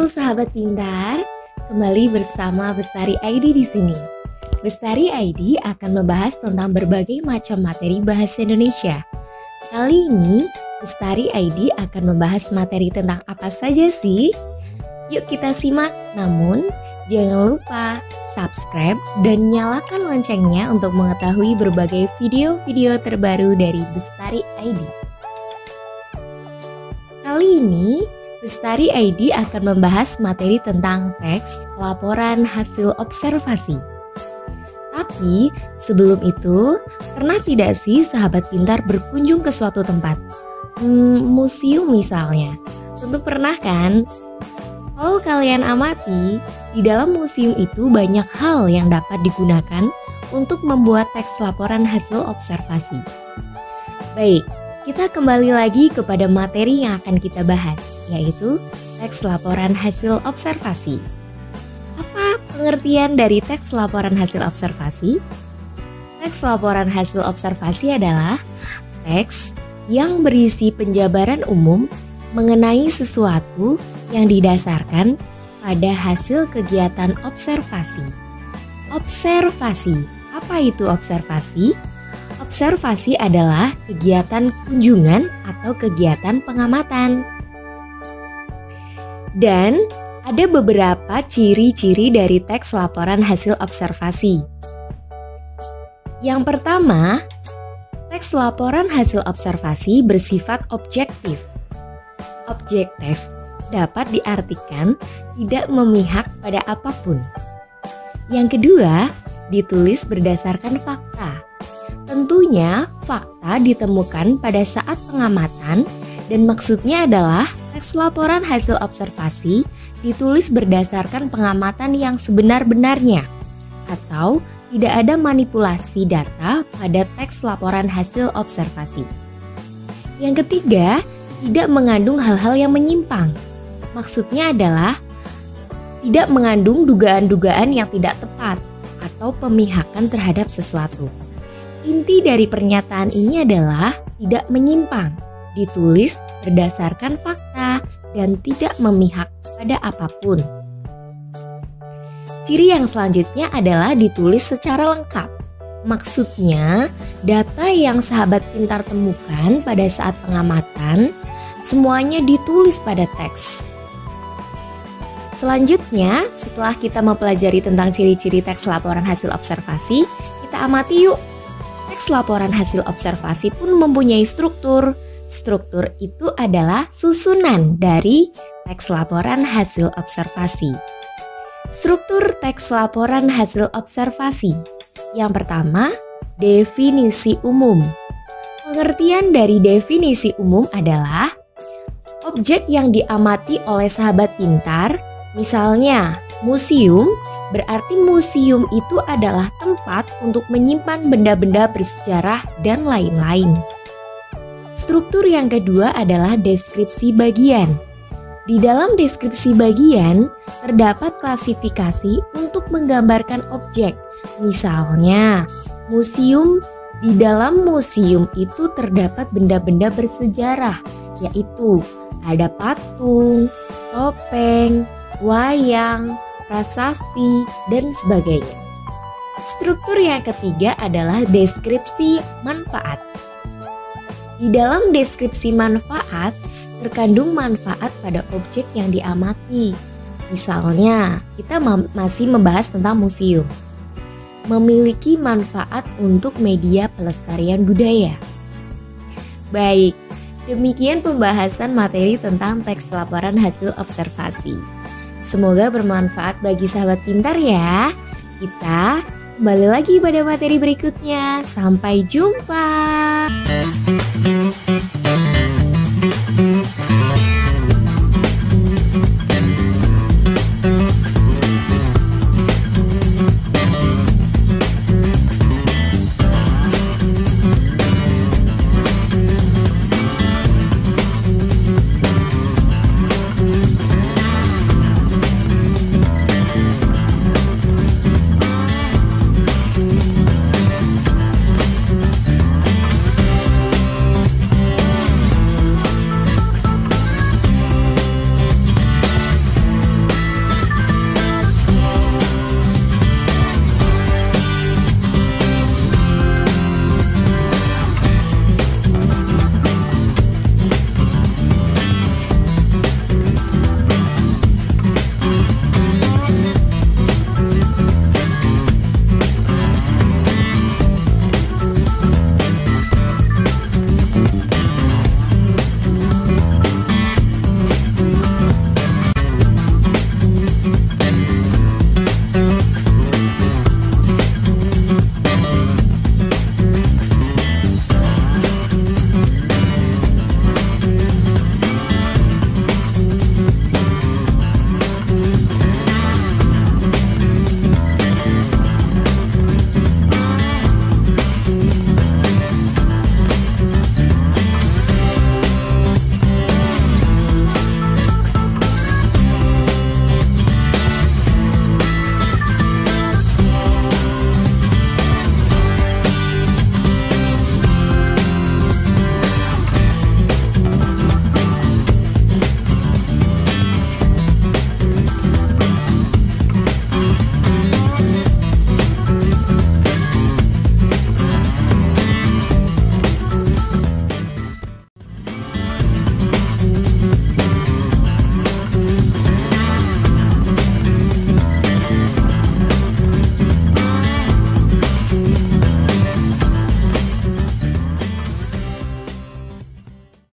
Halo sahabat pintar, kembali bersama Bestari ID di sini. Bestari ID akan membahas tentang berbagai macam materi bahasa Indonesia. Kali ini Bestari ID akan membahas materi tentang apa saja sih? Yuk kita simak, namun jangan lupa subscribe dan nyalakan loncengnya untuk mengetahui berbagai video-video terbaru dari Bestari ID. Kali ini Bestari ID akan membahas materi tentang teks laporan hasil observasi. Tapi sebelum itu, pernah tidak sih sahabat pintar berkunjung ke suatu tempat? Museum misalnya. Tentu pernah kan? Kalau kalian amati, di dalam museum itu banyak hal yang dapat digunakan untuk membuat teks laporan hasil observasi. Baik, kita kembali lagi kepada materi yang akan kita bahas, yaitu teks laporan hasil observasi. Apa pengertian dari teks laporan hasil observasi? Teks laporan hasil observasi adalah teks yang berisi penjabaran umum mengenai sesuatu yang didasarkan pada hasil kegiatan observasi. Observasi, apa itu observasi? Observasi adalah kegiatan kunjungan atau kegiatan pengamatan. Dan ada beberapa ciri-ciri dari teks laporan hasil observasi. Yang pertama, teks laporan hasil observasi bersifat objektif. Objektif dapat diartikan tidak memihak pada apapun. Yang kedua, ditulis berdasarkan fakta. Tentunya fakta ditemukan pada saat pengamatan dan maksudnya adalah teks laporan hasil observasi ditulis berdasarkan pengamatan yang sebenar-benarnya atau tidak ada manipulasi data pada teks laporan hasil observasi. Yang ketiga, tidak mengandung hal-hal yang menyimpang. Maksudnya adalah tidak mengandung dugaan-dugaan yang tidak tepat atau pemihakan terhadap sesuatu. Inti dari pernyataan ini adalah tidak menyimpang, ditulis berdasarkan fakta, dan tidak memihak pada apapun. Ciri yang selanjutnya adalah ditulis secara lengkap. Maksudnya, data yang sahabat pintar temukan pada saat pengamatan, semuanya ditulis pada teks. Selanjutnya, setelah kita mempelajari tentang ciri-ciri teks laporan hasil observasi, kita amati yuk. Teks laporan hasil observasi pun mempunyai struktur. Struktur itu adalah susunan dari teks laporan hasil observasi. Struktur teks laporan hasil observasi. Yang pertama, definisi umum. Pengertian dari definisi umum adalah objek yang diamati oleh sahabat pintar, misalnya museum, berarti museum itu adalah tempat untuk menyimpan benda-benda bersejarah dan lain-lain. Struktur yang kedua adalah deskripsi bagian. Di dalam deskripsi bagian terdapat klasifikasi untuk menggambarkan objek. Misalnya, museum, di dalam museum itu terdapat benda-benda bersejarah, yaitu ada patung, topeng, wayang, prasasti, dan sebagainya. Struktur yang ketiga adalah deskripsi manfaat. Di dalam deskripsi manfaat terkandung manfaat pada objek yang diamati. Misalnya, kita masih membahas tentang museum. Memiliki manfaat untuk media pelestarian budaya. Baik, demikian pembahasan materi tentang teks laporan hasil observasi. Semoga bermanfaat bagi sahabat pintar ya. Kita kembali lagi pada materi berikutnya. Sampai jumpa.